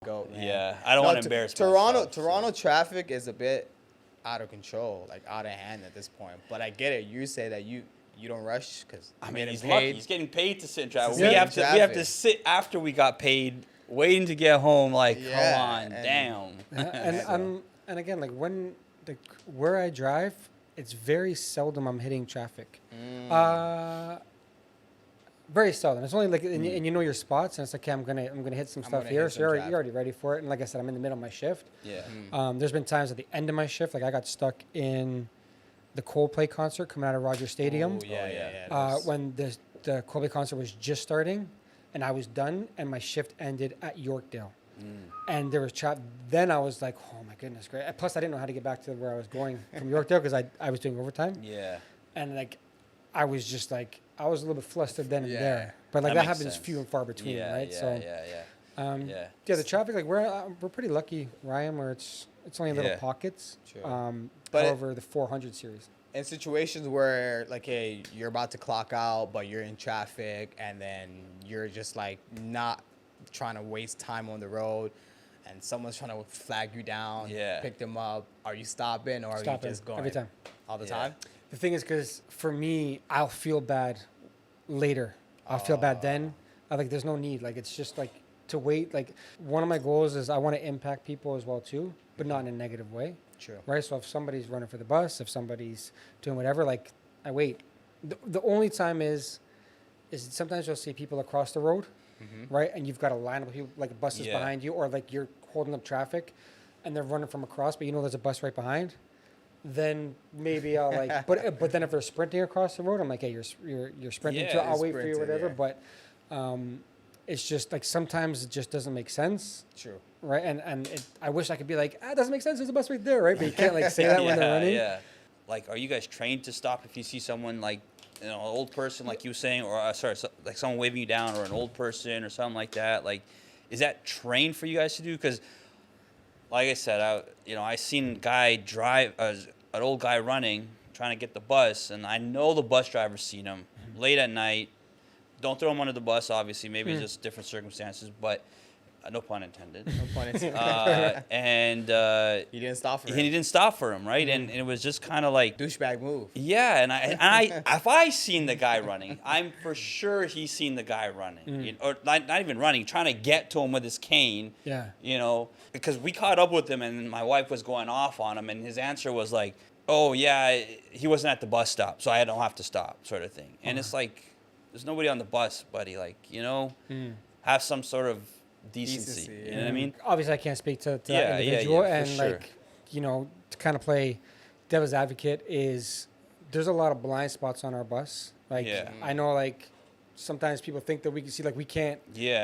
go, man. Yeah, I don't want to embarrass myself. Toronto traffic is a bit out of control, like out of hand at this point. But I get it. You say that you don't rush because I mean, he's paid. lucky. He's getting paid to sit in traffic. Yeah. We have to sit after we got paid, waiting to get home. Like, Yeah, come on, damn. And again, like where I drive, it's very seldom I'm hitting traffic. Very seldom. It's only like, and you know your spots, and it's like, okay, I'm gonna hit some stuff here. So you're already ready for it. And like I said, I'm in the middle of my shift. Yeah. There's been times at the end of my shift, like I got stuck in the Coldplay concert coming out of Rogers Stadium. Oh, yeah. When the Coldplay concert was just starting, and I was done, and my shift ended at Yorkdale. And there was traffic. Then I was like, oh my goodness, great. Plus, I didn't know how to get back to where I was going from Yorkdale because I was doing overtime. Yeah. And like, I was just like, I was a little bit flustered then and Yeah. there. But like That that makes happens sense. few and far between, right? Yeah. Yeah, the traffic, like we're pretty lucky, Ryan, where it's only little Yeah. pockets. Sure. But However, the 400 series. in situations where, like, hey, you're about to clock out, but you're in traffic, and then you're just like not trying to waste time on the road, and someone's trying to flag you down, pick them up. Are you stopping, or are you just going every time? All the Yeah. time? The thing is, because for me, I'll feel bad later. I'll feel bad then. There's no need. Like, it's just like to wait. Like, one of my goals is I want to impact people as well too, but not in a negative way. True. Right. So if somebody's running for the bus, if somebody's doing whatever, like I wait. The only time is sometimes you'll see people across the road, right? And you've got a line of people, like buses behind you, or like you're holding up traffic, and they're running from across, but you know there's a bus right behind. Then maybe I'll like, but then if they're sprinting across the road, I'm like, hey, you're sprinting too. I'll wait for you, whatever. Yeah. But it's just like sometimes it just doesn't make sense. True. Right, I wish I could be like, it doesn't make sense. There's a bus right there, right? But you can't like say that when they're running. Yeah. Like, are you guys trained to stop if you see someone like, an old person, like you were saying, or like someone waving you down, or an old person, or something like that? Like, is that trained for you guys to do? Because, like I said, I seen a guy drive, an old guy running, trying to get the bus, and I know the bus driver's seen him late at night. Don't throw him under the bus, obviously. Maybe it's just different circumstances, but no pun intended. No pun intended. And he didn't stop for him. He didn't stop for him, right? And it was just kind of like Douchebag move. yeah. And I if I seen the guy running, I'm for sure he's seen the guy running, or not even running, trying to get to him with his cane. Yeah. Because we caught up with him, and my wife was going off on him, and his answer was like, "Oh yeah, he wasn't at the bus stop, so I don't have to stop," sort of thing. And it's like, there's nobody on the bus, buddy. Like, have some sort of decency. You know what I mean? Obviously, I can't speak to that individual, and for sure. like, to kind of play devil's advocate is there's a lot of blind spots on our bus. Like, I know, like, sometimes people think that we can see, like, we can't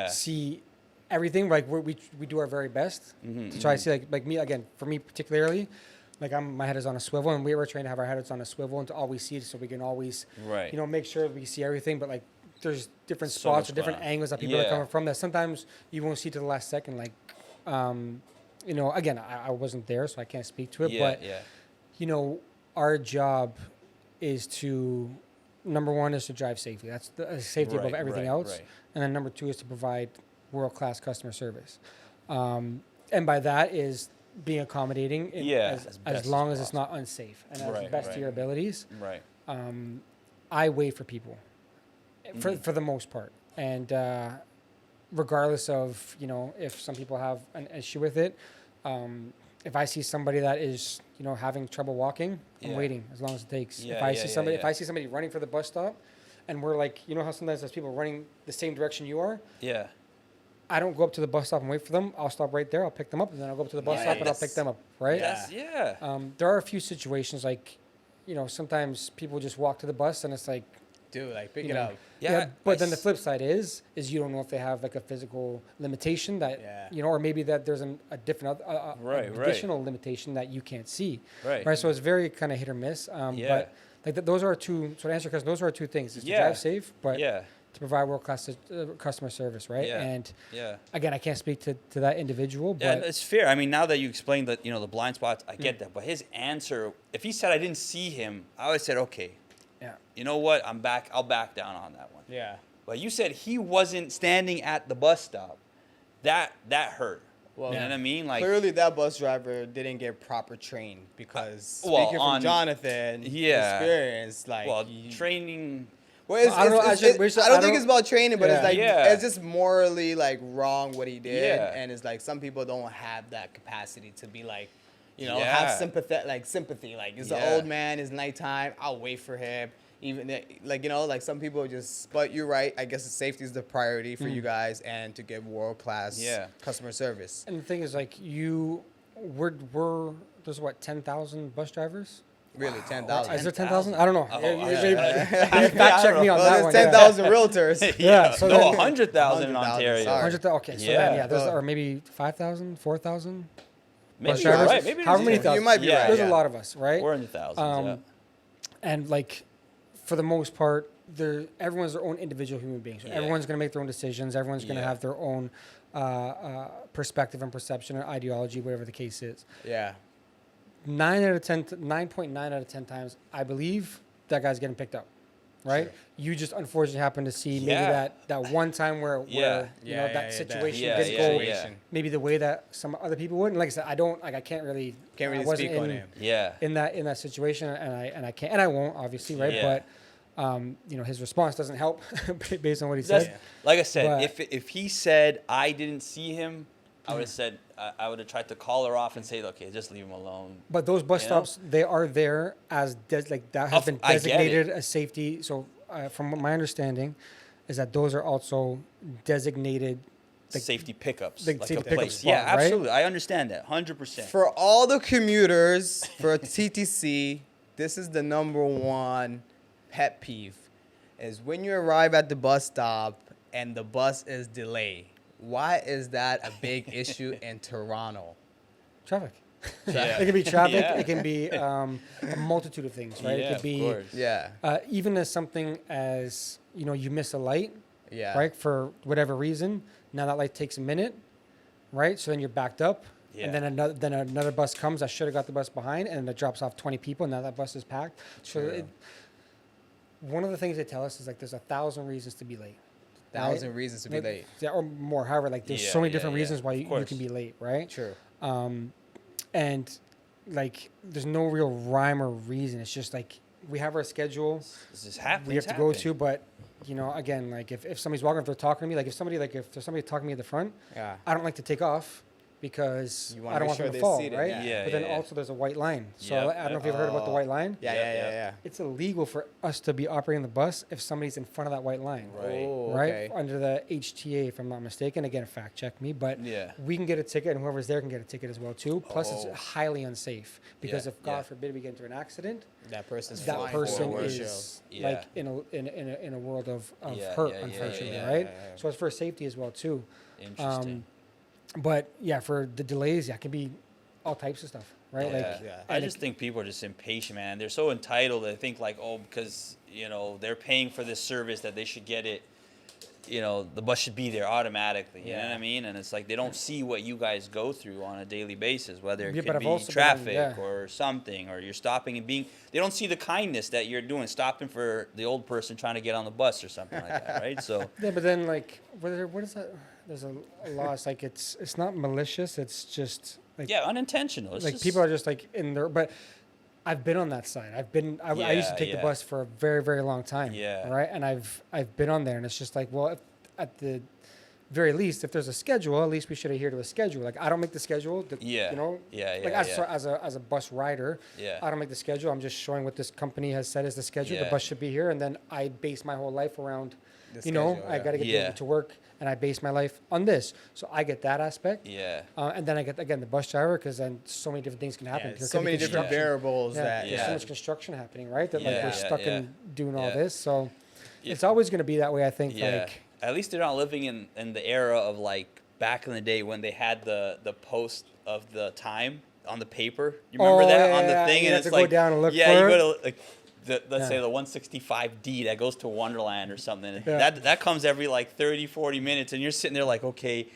see everything. Like, we do our very best to try to see, like me, again, for me particularly, like my head is on a swivel, and we were trained to have our heads on a swivel and to always see it, so we can always, make sure we see everything. But like, there's different spots or different angles that people are coming from that sometimes you won't see to the last second. Like, again, I wasn't there, so I can't speak to it. But our job is to, number one is to drive safely. That's the safety above everything else. Right. And then number two is to provide world-class customer service. And by that is being accommodating as long as it's not unsafe and as best to your abilities. Right. I wait for people for the most part. And regardless of, if some people have an issue with it, if I see somebody that is, having trouble walking, I'm waiting as long as it takes. If I see somebody running for the bus stop, and we're like, how sometimes there's people running the same direction you are? Yeah. I don't go up to the bus stop and wait for them. I'll stop right there. I'll pick them up, and then I'll go up to the bus stop and I'll pick them up. Right? There are a few situations like, sometimes people just walk to the bus and it's like, dude, like, pick it up. But then the flip side is you don't know if they have like a physical limitation that, or maybe that there's a different additional limitation that you can't see. Right. So it's very kind of hit or miss. But like those are two. So to answer your question, those are two things: is to drive safe, but to provide world-class customer service, right? And again, I can't speak to that individual, but it's fair. I mean, now that you explained that, the blind spots, I get that. But his answer, if he said I didn't see him, I would have said, okay, you know what? I'll back down on that one. Yeah. But you said he wasn't standing at the bus stop. That hurt. Well, you know what I mean? Like clearly that bus driver didn't get proper trained because speaking on from Jonathan experience, like training. Well, I don't know. I don't think it's about training, but it's like it's just morally like wrong what he did, and it's like some people don't have that capacity to be like, have sympathy. Like it's an old man, it's nighttime. I'll wait for him. Even like like some people just. But you're right. I guess safety is the priority for you guys, and to give world class customer service. And the thing is, like there's what 10,000 bus drivers. Really, 10,000. Is there 10,000? I don't know. Fact check me on that one. There's 10,000 realtors. So no, 100,000 in Ontario. 100,000. Okay, so then there's or maybe 5,000, 4,000. Maybe you're right. Maybe however many thousand. You might be right. There's a lot of us, right? We're in the thousands. And like, for the most part, everyone's their own individual human being. So everyone's going to make their own decisions. Everyone's going to have their own perspective and perception or ideology, whatever the case is. Yeah. 9.9 out of 10 times, I believe that guy's getting picked up, right? Sure. You just unfortunately happen to see maybe that one time where that situation didn't go maybe the way that some other people would. And like I said, I can't really speak on him. In that situation, and I can't and I won't obviously, right? Yeah. But his response doesn't help based on what he said. Like I said, if he said I didn't see him, I would have said I would have tried to call her off and say, okay, just leave him alone. But those bus stops, they are there as that has been designated as safety. So from my understanding, is that those are also designated safety pickups, like a place. Spot, yeah, absolutely. Right? I understand that 100%. For all the commuters for TTC, this is the number one pet peeve: is when you arrive at the bus stop and the bus is delayed. Why is that a big issue in Toronto? Traffic. It can be traffic. It can be a multitude of things, right? It could be even as something as you miss a light, right? For whatever reason, now that light takes a minute, right? So then you're backed up, and then another bus comes. I should have got the bus behind, and it drops off 20 people, and now that bus is packed. So one of the things they tell us is like there's 1,000 reasons to be late. 1,000 reasons to be late. Yeah, or more. However, like there's so many different reasons why you can be late, right? True. And like there's no real rhyme or reason. It's just like we have our schedule. This is happening. We have to go to, but again, like if somebody's walking, if they're talking to me, like if there's somebody talking to me at the front, I don't like to take off because I don't want them to fall, right? But then also there's a white line. So I don't know if you've ever heard about the white line. Yeah. It's illegal for us to be operating the bus if somebody's in front of that white line. Right. Oh, right? Okay. Under the HTA, if I'm not mistaken. Again, fact check me. But we can get a ticket, and whoever's there can get a ticket as well, too. Plus, it's highly unsafe because if, God forbid, we get into an accident, that person is like in a world of hurt, unfortunately, right? So it's for safety as well, too. Interesting. But for the delays, it can be all types of stuff, right? I just think people are just impatient, man. They're so entitled. They think like, because they're paying for this service that they should get it. The bus should be there automatically. You know what I mean? And it's like they don't see what you guys go through on a daily basis, whether it could be traffic or something, or you're stopping and being. They don't see the kindness that you're doing, stopping for the old person trying to get on the bus or something like that, right? So but then like, what is that? There's a law. It's like it's not malicious. It's just like unintentional. It's like just, people are just like in there. But I've been on that side. I used to take the bus for a very, very long time. Right. And I've been on there, and it's just like, well, at the very least, if there's a schedule, at least we should adhere to a schedule. Like I don't make the schedule. As a bus rider, I don't make the schedule. I'm just showing what this company has said is the schedule. The bus should be here, and then I base my whole life around. I got to get to work, and I base my life on this. So I get that aspect. And then I get, again, the bus driver, because then so many different things can happen. So many different variables there's so much construction happening, right? That we're stuck in doing all this. So it's always going to be that way, I think. Like, at least they're not living in the era of like back in the day when they had the post of the time on the paper. You remember that on the thing? You and have it's to like, go down and look for you it. go to like. Let's say the 165D that goes to Wonderland or something. That comes every like 30, 40 minutes, and you're sitting there like, okay,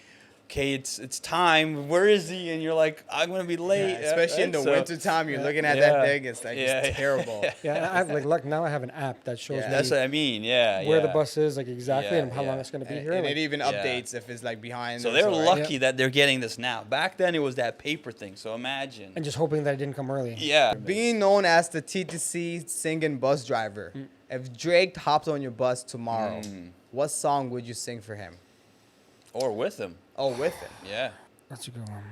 okay, it's time. Where is he? And you're like, I'm gonna be late. Especially in the winter time, you're looking at that thing. It's like it's terrible. Yeah, I have like now I have an app that shows me. That's what I mean. Yeah, where the bus is, like exactly, and how long it's gonna be here. And like, it even updates if it's like behind. So they're lucky that they're getting this now. Back then, it was that paper thing. So imagine. And just hoping that it didn't come early. Yeah. Being known as the TTC singing bus driver, if Drake hopped on your bus tomorrow, what song would you sing for him? Or with him. Oh, with him. Yeah. That's a good one.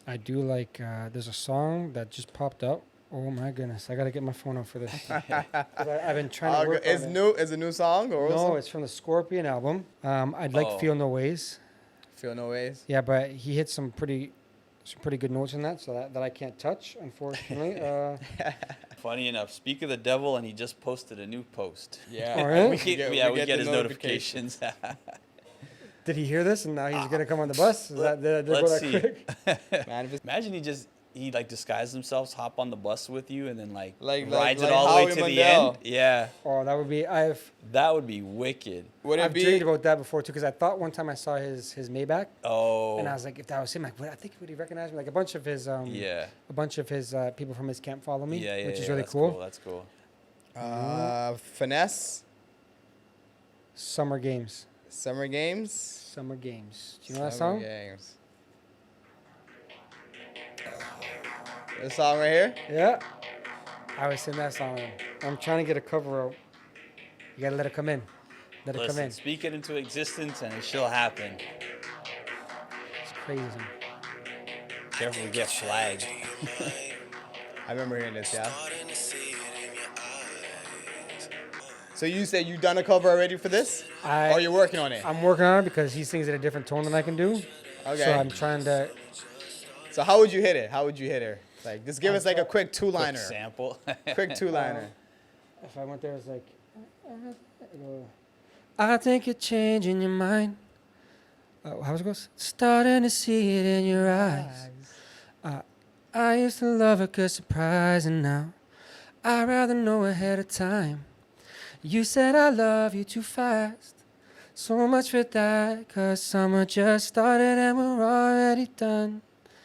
I do like. There's a song that just popped up. Oh my goodness! I gotta get my phone up for this. I've been trying to work on it. Is a new song or no? It's from the Scorpion album. I'd like Feel No Ways. Feel No Ways. Yeah, but he hit some pretty good notes in that, so that I can't touch, unfortunately. Funny enough, speak of the devil, and he just posted a new post. Yeah. Oh, really? We get his notifications. Did he hear this and now he's gonna come on the bus? Is that did it go Let's that see. quick? Imagine he like disguised himself, hop on the bus with you, and then like rides like it all the way to Howie the Mandel. end. Yeah. Oh, that would be. That would be wicked. Would it I've be? dreamed about that before too, because I thought one time I saw his Maybach, Oh. and I was like, if that was him, like, I think would he recognize me? Like a bunch of his people from his camp follow me, which is really that's cool. That's cool. Finesse. Summer Games. Summer Games. Summer Games. Do you know that song? Games. This song right here? Yeah. I always sing that song. I'm trying to get a cover out. You gotta let it come in. Let it come in. Speak it into existence, and it shall happen. It's crazy. Careful, we get flagged. I remember hearing this, yeah. So you said you done a cover already for this? Or you're working on it? I'm working on it because he sings it a different tone than I can do. Okay. So I'm trying to. So how would you hit it? How would you hit her? Like, just give us like a quick two-liner. Quick sample. Quick two-liner. If I went there, it's like, I think you're changing your mind. How it goes? Starting to see it in your eyes. I used to love a good surprise, and now I'd rather know ahead of time. You said I love you too fast. So much for that, 'cause summer just started and we're already done.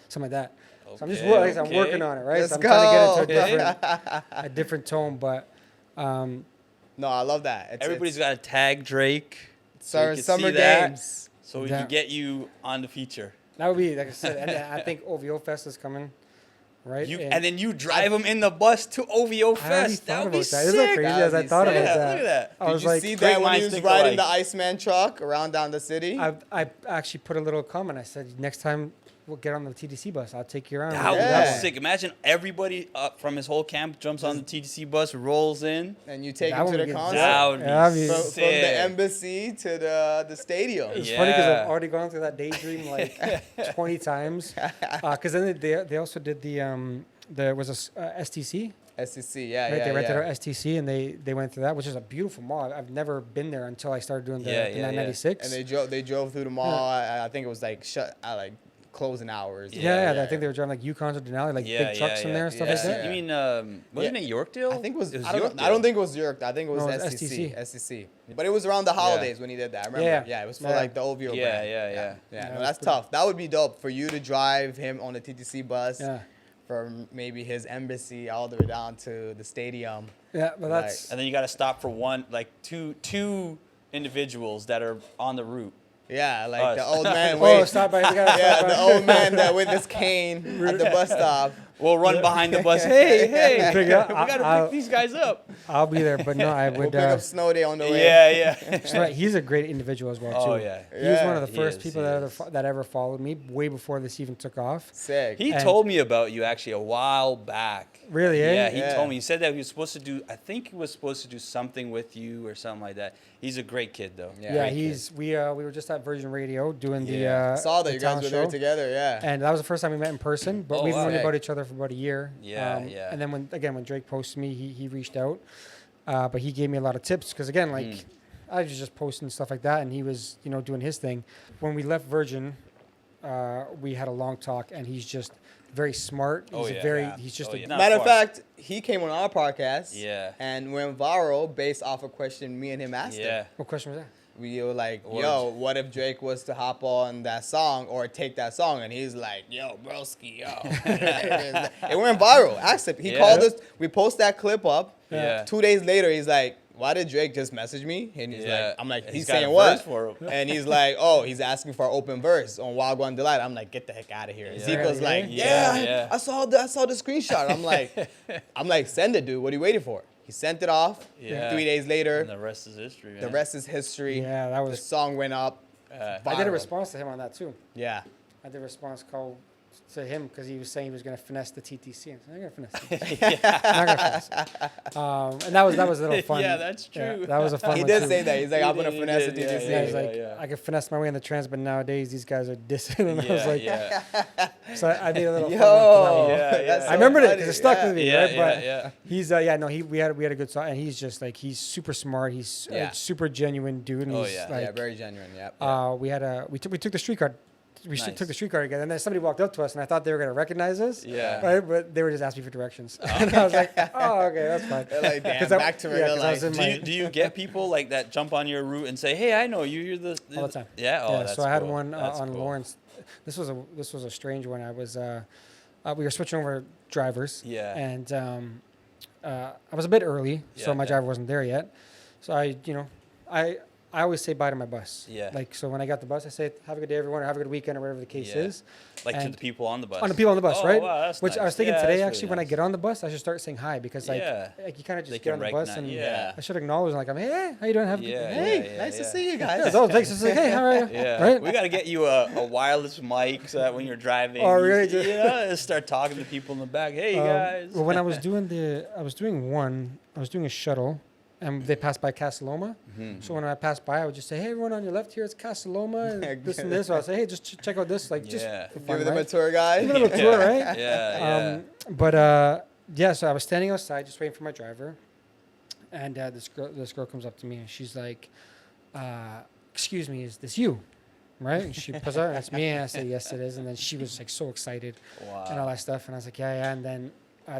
Something like that. So I'm just I'm working on it, right? Let's so I'm go. trying to get into a different tone, but No, I love that. Everybody's got to tag Drake. Summer Games. So we can get you on the feature. that would be, like I said, and I think OVO Fest is coming, right? And then you drive them in the bus to OVO Fest. That would be sick. Isn't that crazy as I thought about that? Look at that. I was Did you like, see that when he was think riding alike. the Iceman truck around down the city? I actually put a little comment. I said, next time we'll get on the TTC bus. I'll take you around. That would Yeah. be sick. Imagine everybody from his whole camp jumps on the TTC bus, rolls in. And you take That him to would the be- concert? That would be Yeah, From sick. the embassy to the stadium. It's funny because Yeah. I've already gone through that daydream like 20 times. Because then they also did there was a STC. STC, yeah, Right? yeah, They rented yeah. our STC and they went through that, which is a beautiful mall. I've never been there until I started doing the 996. And they drove through the mall. I think it was like shut at like closing hours. Yeah, I think they were driving like Yukons or Denali, like big trucks in there and stuff like that. You mean, wasn't it Yorkdale? I think it was. It was I don't think it was York. I think it was No, it was STC. STC. But it was around the holidays when he did that. I remember. Yeah, it was for like the OVO brand. Yeah. No, that's tough. That would be dope for you to drive him on the TTC bus. Yeah. From maybe his embassy all the way down to the stadium. Yeah, but that's And then you got to stop for two individuals that are on the route. Yeah, like Us. the old man. stop by. Yeah, the old man that with his cane at the bus stop. We'll run behind the bus. Hey, we up. got to pick these guys up. I'll be there, but no, I We'll would. pick up Snow Day on the way. Yeah. So he's a great individual as well too. Oh, yeah. He was one of the He first is, people that ever followed me, way before this even took off. Sick. He And- told me about you actually a while back. Really, eh? Yeah, he Yeah. told me. He said that he was supposed to do, I think he was supposed to do something with you or something like that. He's a great kid, though. Yeah, we were just at Virgin Radio doing the I saw that the you guys talent were there show. together. Yeah. And that was the first time we met in person, but Oh, we've wow. known Sick. about each other for about a year. Yeah. And then when Drake posted me, he reached out, but he gave me a lot of tips because again, like I was just posting stuff like that, and he was doing his thing. When we left Virgin, we had a long talk, and he's just very smart. He's just a Not Matter of far. fact, he came on our podcast. Yeah. And went viral based off a question me and him asked him. Yeah. What question was that? we were like, yo, what if Drake was to hop on that song or take that song? And he's like, yo, broski, yo. It went viral. Asked him. He called us. We post that clip up. Yeah. 2 days later, he's like, why did Drake just message me? And he's like, I'm like, he's saying got a what? verse for him. And he's like, oh, he's asking for an open verse on Wild One Delight. I'm like, get the heck out of here. Ezekiel's like, I saw the screenshot. I'm like, send it, dude. What are you waiting for? He sent it off. Yeah. 3 days later. And the rest is history, man. The rest is history. Yeah, that was. The song went up. I did a response to him on that too. Yeah. I did a response call to him because he was saying he was going to finesse the TTC. I'm not going to finesse it. I'm not going to finesse it. And that was a little fun. Yeah, that's true. Yeah, that was a fun He one did too. say that. He's like, I'm going to finesse the TTC. Yeah, he's like, I could finesse my way in the trans, but nowadays these guys are dissing. And I was like, so I made a little fun one. That's so I remembered it funny. because it stuck with me, right? But he's we had a good song, and he's just like, he's super smart. He's a super genuine dude. And he's like, very genuine. Yeah. We took the streetcar. We took the streetcar together, and then somebody walked up to us, and I thought they were gonna recognize us. Yeah. Right, but they were just asking me for directions, and I was like, "Oh, okay, that's fine." They're like, damn, back to regular life. Do you get people like that jump on your route and say, "Hey, I know you. You're the all the time." Yeah. Oh, that's so I had cool. one That's on cool. Lawrence. This was a strange one. I was we were switching over drivers. Yeah. And I was a bit early, so my driver wasn't there yet. So I always say bye to my bus. Yeah. Like, so when I got the bus, I say, have a good day, everyone, or have a good weekend, or whatever the case is. Like to the people on the bus. On the people on the bus, right? Wow, that's Which nice. I was thinking Yeah, today, that's actually, really when I nice. get on the bus, I should start saying hi because, like you kind of just get on the bus and I should acknowledge, like, hey, how you doing? Have a good day. Hey, nice to see you guys. Yeah, so thanks. It's like, hey, how are you? Yeah. Right? We got to get you a wireless mic so that when you're driving, really? just start talking to people in the back. Hey, guys. Well, when I was doing a shuttle, and they passed by Casaloma. Mm-hmm. So when I passed by, I would just say, hey, everyone on your left here, it's Casaloma, and this and this. So I'll say, hey, just check out this. Like, just for fun, Give them a tour guide. Give them a tour, right? Yeah. So I was standing outside just waiting for my driver. And this girl comes up to me, and she's like, excuse me, is this you? Right? And she pulls out, and it's me. And I said, yes, it is. And then she was like so excited and all that stuff. And I was like, yeah. And then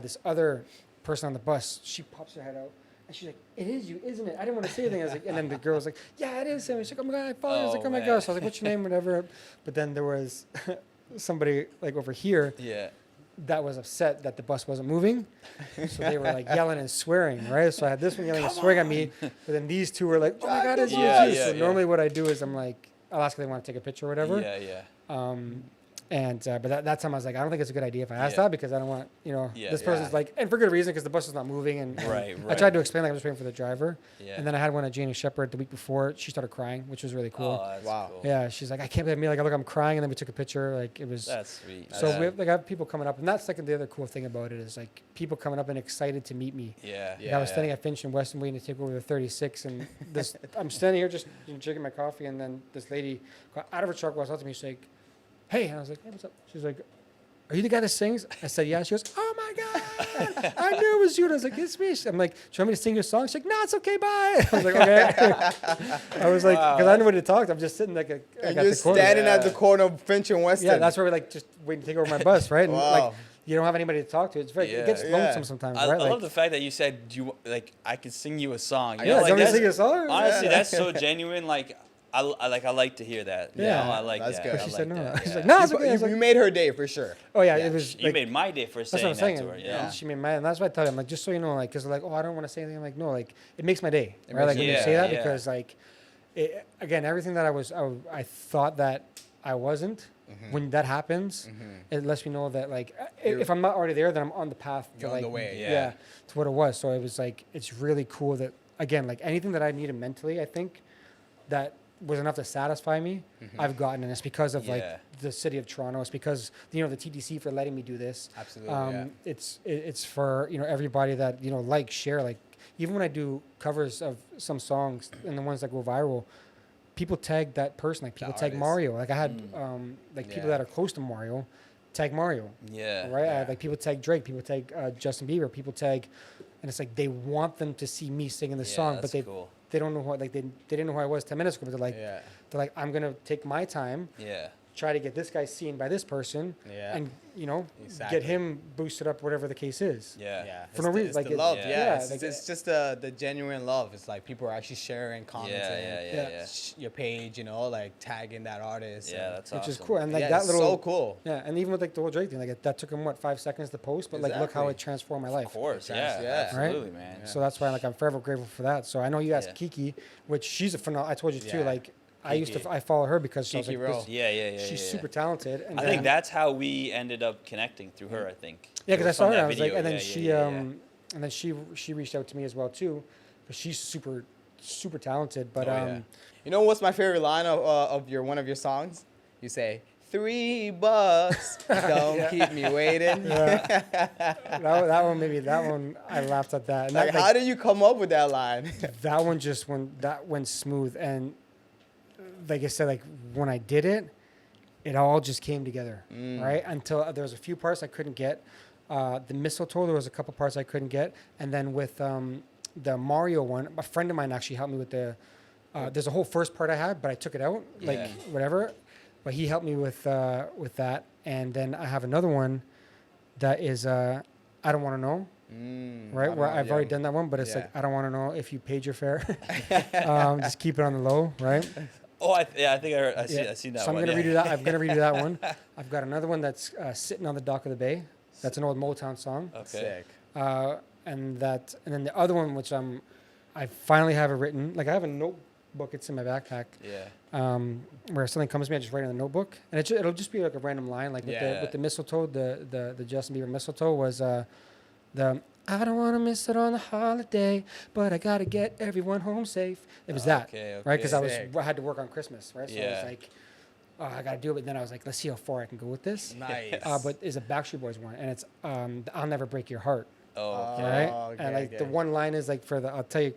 this other person on the bus, she pops her head out. And she's like, it is you, isn't it? I didn't want to say anything. I was like, and then the girl was like, yeah, it is him. She's like, oh my God, I follow you. I was like, oh my gosh. So I was like, what's your name? Whatever. But then there was somebody like over here that was upset that the bus wasn't moving. So they were like yelling and swearing, right? So I had this one yelling and swearing at me. But then these two were like, oh my God, it's you. So normally what I do is I'm like, I'll ask if they want to take a picture or whatever. But that time I was like, I don't think it's a good idea if I ask that because I don't want, this person's like, and for good reason because the bus is not moving. And I tried to explain like I was waiting for the driver. And then I had one at Janie Shepherd the week before. She started crying, which was really cool. Oh, that's cool. Yeah, she's like, I can't believe me. Like, look, I'm crying. And then we took a picture. Like, it was. That's sweet. So we have people coming up. And that's like the other cool thing about it is like people coming up and excited to meet me. I was standing at Finch and Weston waiting to take over the 36. And I'm standing here just drinking my coffee. And then this lady got out of her truck, walks out to me. She's like, hey. And I was like, hey, what's up? She's like, are you the guy that sings? I said, yeah. She goes, oh my God, I knew it was you. And I was like, it's me. I'm like, do you want me to sing your song? She's like, no, it's okay, bye. I was like, okay. I was like, because I knew when to talk. I'm just sitting like and you're standing at the corner of Finch and Weston. Yeah, that's where we like just waiting to take over my bus, right? And like, you don't have anybody to talk to. It's very, it gets lonesome sometimes, right? I love the fact that you said, I could sing you a song. You want me to sing you a song? Honestly, that's so genuine. Like, I like to hear that. Yeah, I like that's that. good. She said no. She's like, no, no, it's okay. You made her day for sure. Oh yeah, it was. You made my day for saying that to her. Yeah, she made mine, and that's why I tell them, like, just so you know, like, because like, oh, I don't want to say anything. I'm like, no, like, it makes my day, right? Like when you say that because like, again, everything that I thought that I wasn't. When that happens, it lets me know that like if I'm not already there, then I'm on the path to like on the way, to what it was. So it was like it's really cool that again like anything that I needed mentally, I think that was enough to satisfy me. I've gotten, and it's because of like the city of Toronto. It's because the TTC for letting me do this. Absolutely. It's for everybody that share like even when I do covers of some songs and the ones that go viral. People tag that person, like people tag Mario. Like I had people that are close to Mario tag Mario. Yeah. Right? I had, like people tag Drake, people tag Justin Bieber, people tag, and it's like they want them to see me singing the song, but they don't know what they didn't know who I was 10 minutes ago, but they're like I'm gonna take my time try to get this guy seen by this person, and exactly. get him boosted up, whatever the case is. Yeah. For no reason, It's like the love. it's just the genuine love. It's like people are actually sharing, commenting, your page, like tagging that artist. Yeah, that's awesome. Which is cool, and like that little. So cool. Yeah, and even with like the whole Drake thing, like that took him 5 seconds to post, but like look how it transformed my life. Of course, right? absolutely, man. So that's why I'm forever grateful for that. So I know you asked Kiki, which she's a phenomenal. I told you too, like. I follow her because Kiki she was like, she's super talented. And I think that's how we ended up connecting through her. I think. Yeah, because I saw her. I was video. like, and then she reached out to me as well too, because she's super talented. But you know what's my favorite line of one of your songs? You say $3, don't keep me waiting. that one I laughed at that. And like, how did you come up with that line? That one just went smooth, and like I said, like when I did it, it all just came together, right? Until there was a few parts I couldn't get. The mistletoe, there was a couple parts I couldn't get, and then with the Mario one, a friend of mine actually helped me with the. There's a whole first part I had, but I took it out, like whatever. But he helped me with that, and then I have another one that is I don't want to know. Right, where I've already done that one, but it's like I don't want to know if you paid your fare. Just keep it on the low, right? Oh, I think I seen that one. So I'm gonna redo that. I'm gonna redo that one. I've got another one that's sitting on the dock of the bay. That's an old Motown song. Okay. Sick. And then the other one, which I finally have it written. Like I have a notebook. It's in my backpack. Yeah. Where something comes to me, I just write it in the notebook, and it'll just be like a random line. Like with the mistletoe, the Justin Bieber mistletoe was the I don't want to miss it on the holiday, but I got to get everyone home safe. It was that, right? Because I had to work on Christmas, right? So I was like, oh, I got to do it. But then I was like, let's see how far I can go with this. Nice. But it's a Backstreet Boys one, and it's I'll Never Break Your Heart. Oh, okay. Right? Okay, and like the one line is like I'll tell you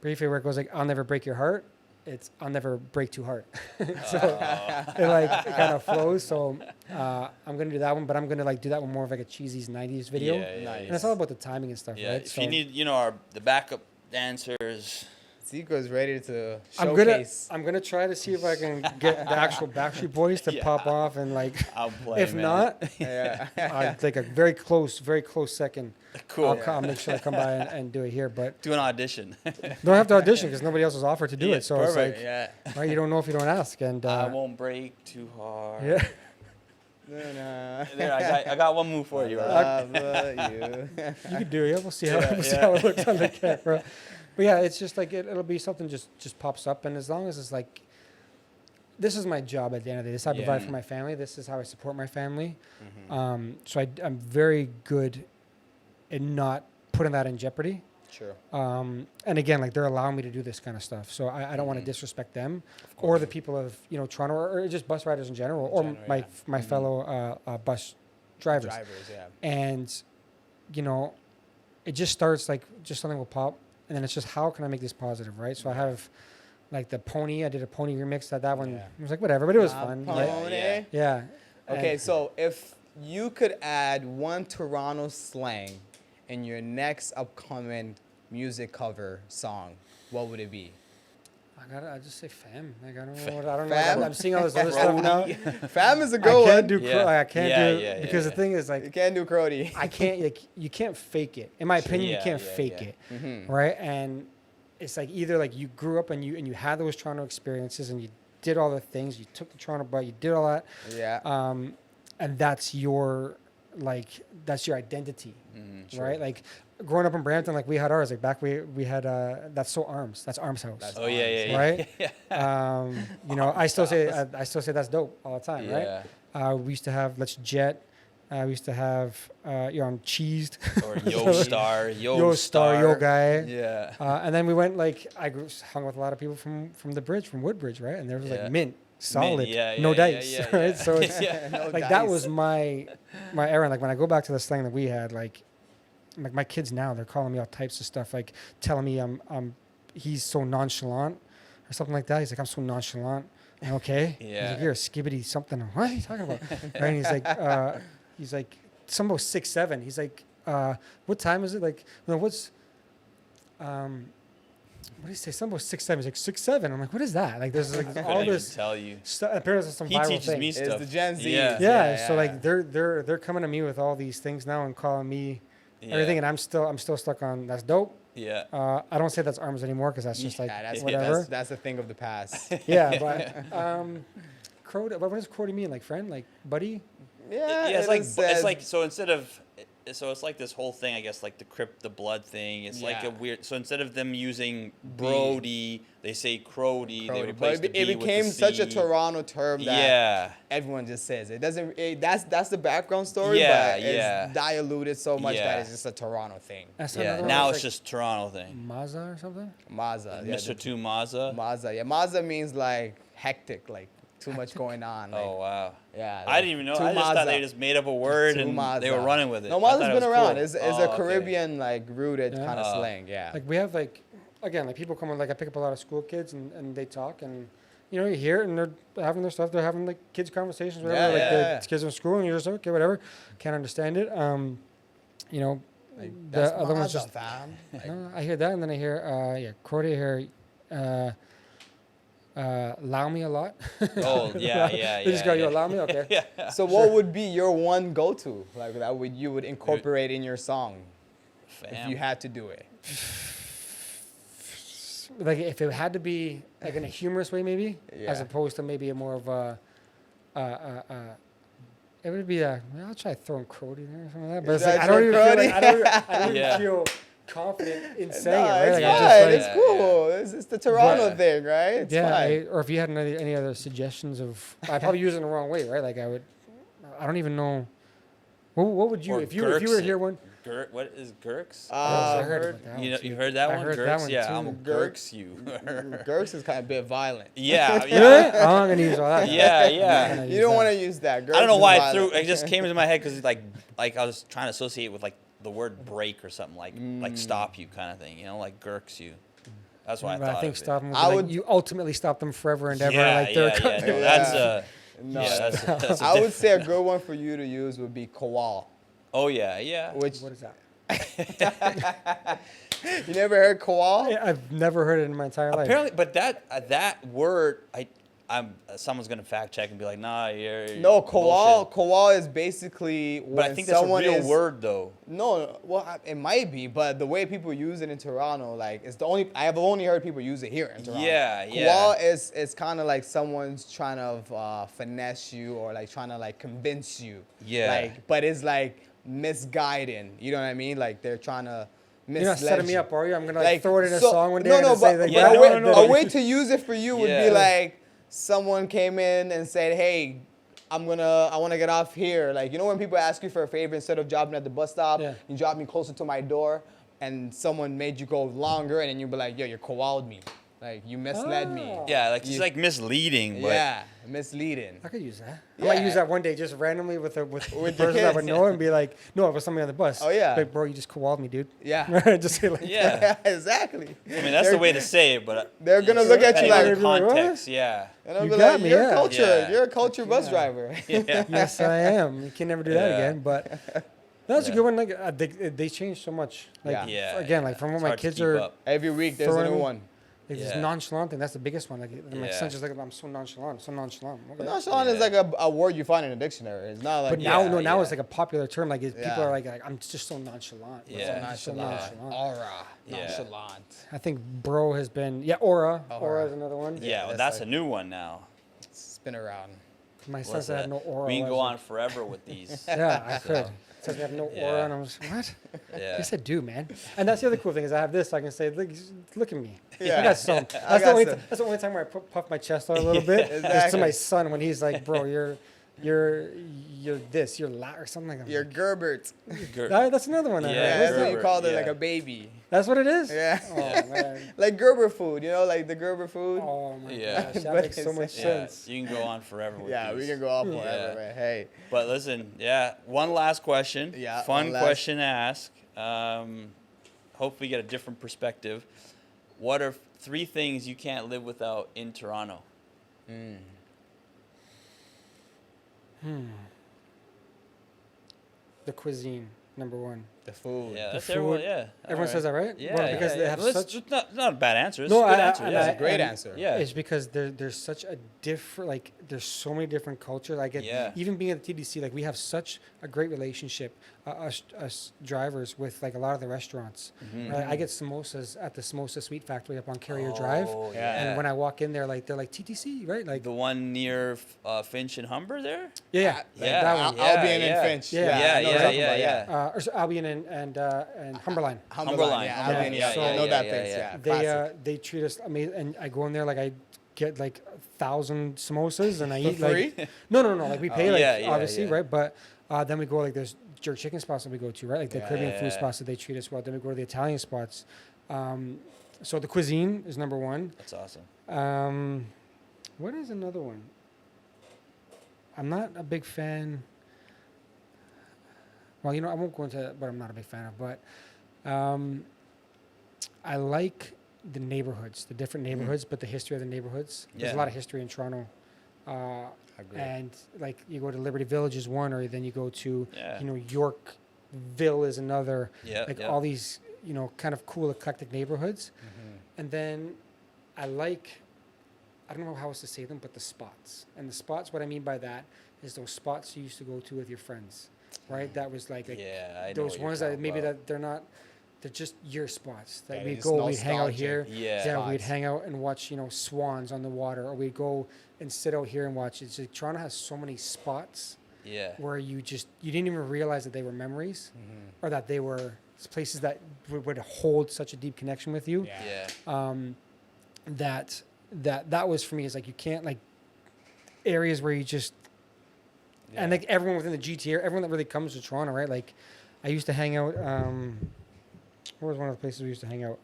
briefly where it goes like, I'll never break your heart. It's I'll never break too hard. So it kind of flows. So I'm gonna do that one, but I'm gonna like do that one more of like a cheesy '90s video. Nice. And it's all about the timing and stuff, right? If you need, the backup dancers. Zico's ready to showcase. I'm gonna try to see if I can get the actual Backstreet Boys to pop off and like. I'll play. If not, I'll take a very close second. Cool. I'll make sure I come by and do it here, but do an audition. Don't have to audition because nobody else was offered to do it. So perfect. It's like, right, you don't know if you don't ask. And I won't break too hard. Yeah. There, I got one move for you. Right? You can do it. We'll see how it looks on the camera. But yeah, it's just like it'll be something just pops up, and as long as it's like, this is my job at the end of the day. This is how I provide for my family. This is how I support my family. So I'm very good in not putting that in jeopardy. Sure. And again, like they're allowing me to do this kind of stuff, so I don't want to disrespect them or the people of Toronto or just bus riders in general, or my fellow bus drivers. And it just starts like just something will pop. And then it's just, how can I make this positive, right? So I have, like, the Pony. I did a Pony remix. That one was like, whatever, but it was fun. Pony. Yeah. Okay, so if you could add one Toronto slang in your next upcoming music cover song, what would it be? I just say fam. Like, I don't know. I'm seeing all this other stuff now. Fam is a good one. I can't do because the thing is like, you can't do Crody. I can't you can't fake it. In my opinion, you can't fake it, right? And it's like either like you grew up and you had those Toronto experiences and you did all the things. You took the Toronto bus. You did all that. Yeah. And that's your identity, right? Like growing up in Brampton, like we had ours. Like back we had that's Arms. That's Arms House. That's yeah. Right. I still say that's dope all the time, right? We used to have Let's Jet. We used to have I'm cheesed. Or Yo Star, Yo Guy. Yeah. And then we went I hung with a lot of people from the bridge, from Woodbridge, right? And there was like Mint. Solid, no dice, right? So it's like that was my era. Like when I go back to the slang that we had, like my kids now, they're calling me all types of stuff, like telling me he's so nonchalant or something like that. He's like, I'm so nonchalant. I'm okay. Yeah. He's like, you're a skibbity something. What are you talking about? Right? And he's like some about 6'7". He's like, what time is it? Like, what's what do you say? Something about 6'7". He's like 6'7". I'm like, what is that? Like, there's like all this. Tell you. Apparently, there's some He viral teaches thing. me It's stuff. the Gen Z. Yeah. So like they're coming to me with all these things now and calling me everything, and I'm still stuck on that's dope. Yeah. I don't say that's arms anymore because that's just like whatever. That's a thing of the past. Yeah, but crowd. What does crowdy mean? Like friend? Like buddy? Yeah. It's like so instead of. So it's like this whole thing, I guess, like the blood thing. It's like a weird. So instead of them using Brody, they say Crody. They replaced the B it became with the such C. a Toronto term that everyone just says it. Doesn't. That's the background story. Yeah, but it's diluted so much that it's just a Toronto thing. Now it's just Toronto thing. Mazza or something. Mazza. Mr. Two Mazza. Mazza. Yeah, Mazza means like hectic, like too much going on. Like, oh wow. Yeah. I didn't even know. I just thought they just made up a word and they were running with it. No, Mazza's been around. Cool. It's a Caribbean like rooted kind of slang. Yeah. Like we have like, again, like people come on, like I pick up a lot of school kids and they talk and you hear it and they're having their stuff. They're having like kids conversations, whatever. The kids in school and you're just like, okay, whatever. Can't understand it. Like, the other one's just. fam. I hear that and then I hear Cordy here. Allow me a lot. Oh yeah. They just go, you allow me, okay. Yeah. So what would be your one go-to like that you would incorporate in your song if you had to do it? Like if it had to be like in a humorous way, maybe, as opposed to maybe a more of a, it would be I'll try throwing Crody there or something like that. But it's like I don't even feel confident in saying it. Right? It's cool. It's the Toronto thing, right? It's fine. Or if you had any other suggestions of, I'd probably use it in the wrong way, right? Like I don't even know. What would you, if you were here one? What is Gurks? I heard about that you heard that one? I heard Gurks? that one yeah, too. I'm Gurks you. Gurks is kind of a bit violent. Yeah. I'm not gonna use all that. Yeah. You don't want to use that. Gurks I don't know why it just came into my head because like I was trying to associate with like the word break or something like stop you kind of thing, like Gurks you. That's why I thought. I think stop them. You ultimately stop them forever and ever. I would say a good one for you to use would be Kowal. Oh yeah. What is that? You never heard Kowal? Yeah, I've never heard it in my entire life. Apparently, but that word, someone's gonna fact check and be like, nah, you're no, Kowal. bullshit. Kowal is basically when but I think that's a real word though. No, well, it might be, but the way people use it in Toronto, like, it's I have only heard people use it here in Toronto. Yeah. Kowal is kind of like someone's trying to finesse you or like trying to like convince you. Yeah. Like, but it's like misguiding. You know what I mean? Like they're trying to. You're not setting me up, are you? I'm gonna like throw it in a song one day. A way to use it for you would be like someone came in and said, "Hey, I want to get off here." Like, when people ask you for a favor, instead of dropping at the bus stop, you drop me closer to my door, and someone made you go longer, and then you be like, "Yo, you Kowal'd me. Like, you misled me." Yeah, like it's like misleading. But yeah, misleading. I could use that. I might use that one day just randomly with the person I would know and be like, no, it was somebody on the bus. Oh, yeah. Like, bro, you just Kowal'd me, dude. Yeah. Just say like yeah, exactly. I mean, that's the way to say it, but they're going to look at you like, context, yeah. And I'll you be got like, me, you're a culture bus driver. Yes, I am. You can never do that again, but that's a good one. Like they changed so much. Like again, like from when my kids are every week there's a new one. Like this nonchalant thing, that's the biggest one. Like my son's just like, I'm so nonchalant, so nonchalant. Okay. Nonchalant is like a word you find in a dictionary. It's not like. But now it's like a popular term. Like people are like, I'm just so nonchalant. Yeah, so nonchalant. Aura, nonchalant. I think bro has been aura. Aura is another one. Yeah, well, that's a new one now. It's been around. My son said I have no aura. We can go on forever with these. Yeah, I could. It says we have no aura, and I was what? Yeah. Yes, I do, man. And that's the other cool thing is I have this. So I can say, look at me. Yeah. I got some. That's the only time where I puff my chest out a little bit. Exactly. Is to my son when he's like, bro, you're this, you're or something like that. You're Gerbert. That's another one. That's what you called it, like a baby. That's what it is? Yeah. Oh, man. Like Gerber food, like the Gerber food. Oh, my gosh. That makes so much sense. You can go on forever with these. We can go on forever, man. Hey. But listen, one last question. Yeah. Fun question to ask. Hopefully get a different perspective. What are 3 things you can't live without in Toronto? The cuisine. number one. The food. Yeah, The that's food. everyone. Yeah, Everyone says that, right? Yeah, Well, because they have Well, such. it's not a bad answer. It's No, a good I- answer. and Yeah. It's a great and answer. Yeah. It's because there's such a different, like, there's so many different cultures. I get, Yeah. even being at the TTC, like, we have such a great relationship, us drivers, with, like, a lot of the restaurants. Mhm. Right? I get samosas at the Samosa Sweet Factory up on Carrier Drive. Oh, Yeah. And when I walk in there, like, they're like, TTC, right? Like, the one near Finch and Humber there. yeah. Yeah, that one. Albion and Finch. Yeah. I know Yeah, what you're talking about, yeah. Or so Albion and Humberline. Humberline. Yeah, Humberline. Albion, yeah. So- I know that Yeah, place. yeah. Yeah. They Classic. they treat us amazing, and I go in there like I get like 1,000 samosas, and I For eat free? like no, like we pay like yeah, obviously, yeah. right? But then we go like there's jerk chicken spots that we go to, right? Like the Caribbean Yeah. food spots that they treat us well. Then we go to the Italian spots. So the cuisine is number one. That's awesome. What is another one? I'm not a big fan. Well, I won't go into what I'm not a big fan of, but I like the neighborhoods, the different neighborhoods, but the history of the neighborhoods. There's a Yeah. lot of history in Toronto. Agree. And like you go to Liberty Village is one, or then you go to, Yeah. Yorkville is another. Yeah. Like yeah. all these, kind of cool, eclectic neighborhoods. And then I don't know how else to say them, but the spots. And the spots, what I mean by that is those spots you used to go to with your friends, right? That was like Yeah, I know those what you're ones that talking maybe about. that they're just your spots. That Yeah, we'd it's go, we'd hang out nostalgic. here. Yeah. We'd spots. hang out and watch, swans on the water, or we'd go and sit out here and watch. It's like Toronto has so many spots Yeah. where you didn't even realize that they were memories, or that they were places that would hold such a deep connection with you. Yeah. Yeah. That was for me is like you can't like areas where you just and like everyone within the GTA, everyone that really comes to Toronto, right? Like I used to hang out. Where was one of the places we used to hang out?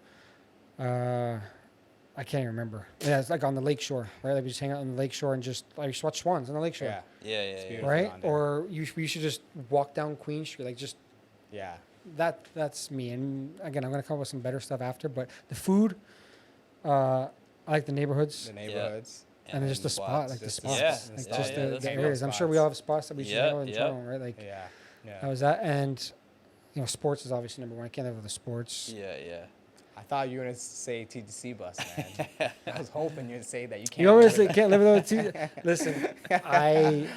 I can't even remember. Yeah, it's like on the lakeshore, right? Like we just hang out on the lakeshore and just watch swans on the lakeshore, Yeah. Yeah. Yeah. Yeah. beautiful. right? on there. Or we should just walk down Queen Street, like just Yeah. that's me. And again, I'm gonna come up with some better stuff after. But the food, I like the neighborhoods. The neighborhoods. And then just the spot, like the Just spots, Yeah. like Yeah, just yeah, the that's areas. good. I'm sure we all have spots that we should Yeah, hang out in yeah. Toronto, right? Like Yeah. Yeah. that was that, and sports is obviously number one. I can't live with the sports. Yeah. Yeah. I thought you were gonna say TTC bus, man. I was hoping you'd say that. You can't. You always live can't live without the Listen, I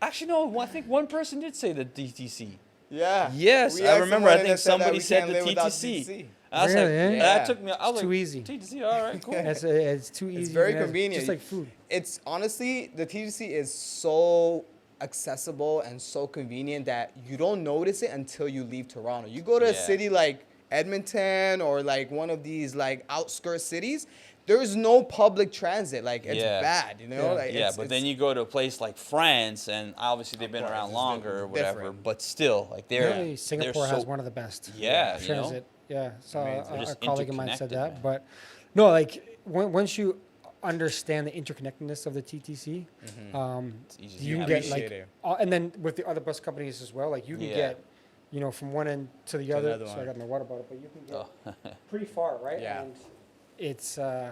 Actually, no. I think one person did say the TTC. Yeah. Yes, We I had remember. I someone think that said that somebody we said can't the live without TTC. I was Really, like, eh? that took me. I was it's like, too easy. TTC. All right, cool. It's too easy. very and convenient. Just like food. It's honestly, the TTC is so accessible and so convenient that you don't notice it until you leave Toronto. You go to a Yeah. city like Edmonton or like one of these like outskirt cities, there's no public transit. Like it's Yeah. bad, you know? Yeah. Like, Yeah, but then you go to a place like France, and obviously they've been course, around it's longer or whatever, different. but still, like they're Really, Singapore they're has so, one of the best. Yeah, you know? transit. Yeah, so Amazing. They're a just colleague of mine said that, interconnected, but no, like once you understand the interconnectedness of the TTC, It's easy you to can do. get Appreciate like, it. and then with the other bus companies as well, like you can Yeah. get, from one end to the To other. another So I one. got my water bottle, but you can get Oh. pretty far, right? Yeah. And it's the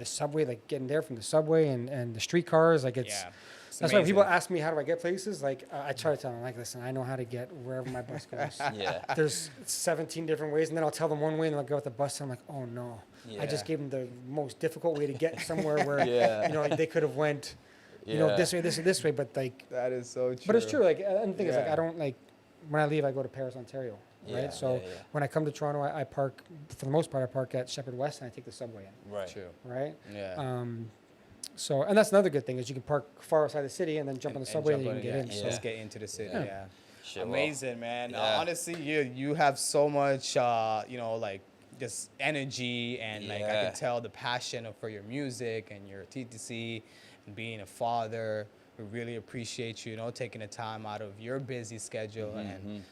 subway, like getting there from the subway and the streetcars, like it's. Yeah. It's That's why when people amazing. ask me how do I get places, like I try to tell them, like, listen, I know how to get wherever my bus goes. Yeah. There's 17 different ways, and then I'll tell them one way, and they'll go with the bus, and I'm like, oh no, I just Yeah. gave them the most difficult way to get somewhere where Yeah. they could have went, Yeah. this way, this way, but like, That is so true. but it's true. Like, and the thing is, like, Yeah. I don't like when I leave, I go to Paris, Ontario, right? Yeah, So yeah, yeah. when I come to Toronto, I park for the most part. I park at Shepherd West, and I take the subway in, Right. True. right? Yeah. So, and that's another good thing is you can park far outside the city and then jump on the subway and jump you can on get it, in. Just So, get into the city. Yeah. Yeah. Shit, well, Amazing, man. yeah. Honestly, you have so much, like just energy and like I Yeah. could tell the passion for your music and your TTC and being a father. We really appreciate you, taking the time out of your busy schedule and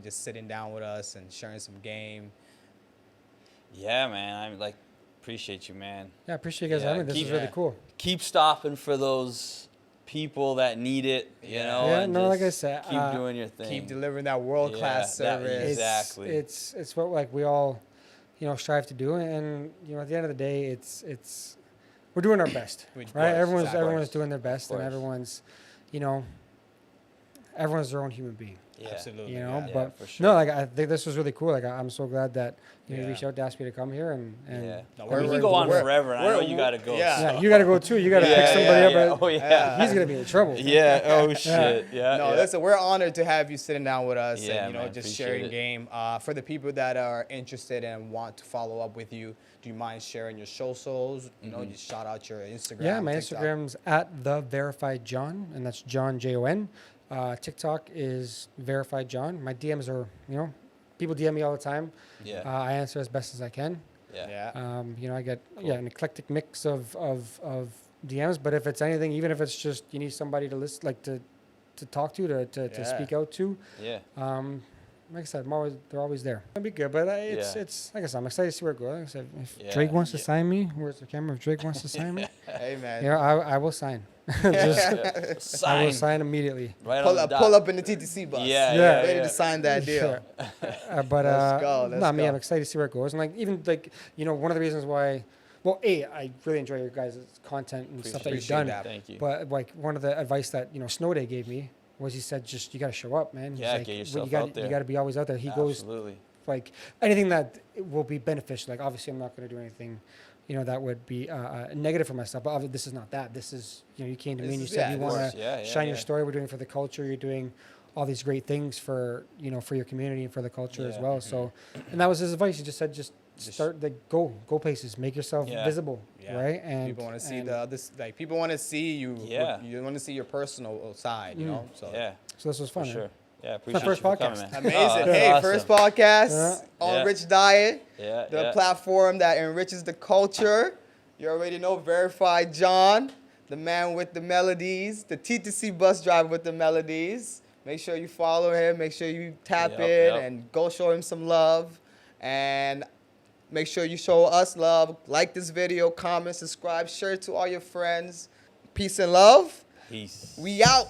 just sitting down with us and sharing some game. Yeah, man. I'm like, appreciate you, man. yeah, I appreciate you guys Yeah, having me. This keep- is really yeah. cool. Keep stopping for those people that need it, you know. Yeah, and no, like I just said, keep doing your thing. Keep delivering that world-class Yeah, that service. is- Exactly. It's what like we all, strive to do, and at the end of the day, it's we're doing our best, Of right? course, Everyone's exactly. everyone's doing their best, and course. everyone's, everyone's their own human being. Yeah. Absolutely. You know, yeah. but for sure. no, like I think this was really cool. Like I'm so glad that you Yeah. reached out to ask me to come here and Yeah. No, We we're- can we're- go on we're- forever, and I know we're- you gotta go. yeah. so- yeah, you got to go too. You got to pick somebody up. Oh yeah. He's gonna be in trouble. Yeah. Oh shit. Yeah. No, yeah. listen, we're honored to have you sitting down with us Yeah, and, man, just appreciate sharing it. game. For the people that are interested and want to follow up with you, do you mind sharing your socials? You know, just shout out your Instagram. Yeah, my TikTok. Instagram's at the verified John, and that's John Jon. TikTok is verified John. My DMs are, people DM me all the time. Yeah. I answer as best as I can. Yeah. Yeah. I get an eclectic mix of DMs. But if it's anything, even if it's just you need somebody to listen, like to talk to Yeah. speak out to. Yeah. Like I said, they're always there. It'll be good, but it's like I said, I'm excited to see where it goes. Like I said, if Drake wants to sign me, where's the camera? If Drake wants to sign me, Hey, man. I will sign. I will sign immediately. Right on the dot. Pull up in the TTC bus. Yeah. Ready to sign that deal. But Let's go, no, let's I mean, go. I'm excited to see where it goes. And like even like one of the reasons why, well, I really enjoy your guys' content and stuff that you've Appreciate done. that. Thank you. But like one of the advice that Snow Day gave me was he said just you got to show up, man. He's Yeah, like, get yourself you gotta, out there. You got to be always out there. He goes Absolutely. like anything that will be beneficial. Like obviously, I'm not going to do anything. That would be negative for myself. But obviously, this is not that. This is, you came to me and you said you want to shine your story. We're doing it for the culture. You're doing all these great things for, for your community and for the culture as well. So, and that was his advice. He just said, just start go places, make yourself visible, right? And people want to see people want to see you. Yeah. You want to see your personal side, So Yeah. So this was fun. For sure. Man. Yeah, appreciate first you for podcast. coming, man. Amazing. Oh, Hey, awesome. first podcast on Richdiet, the platform that enriches the culture. You already know, verified John, the man with the melodies, the TTC bus driver with the melodies. Make sure you follow him. Make sure you tap in and go show him some love. And make sure you show us love. Like this video, comment, subscribe, share it to all your friends. Peace and love. Peace. We out.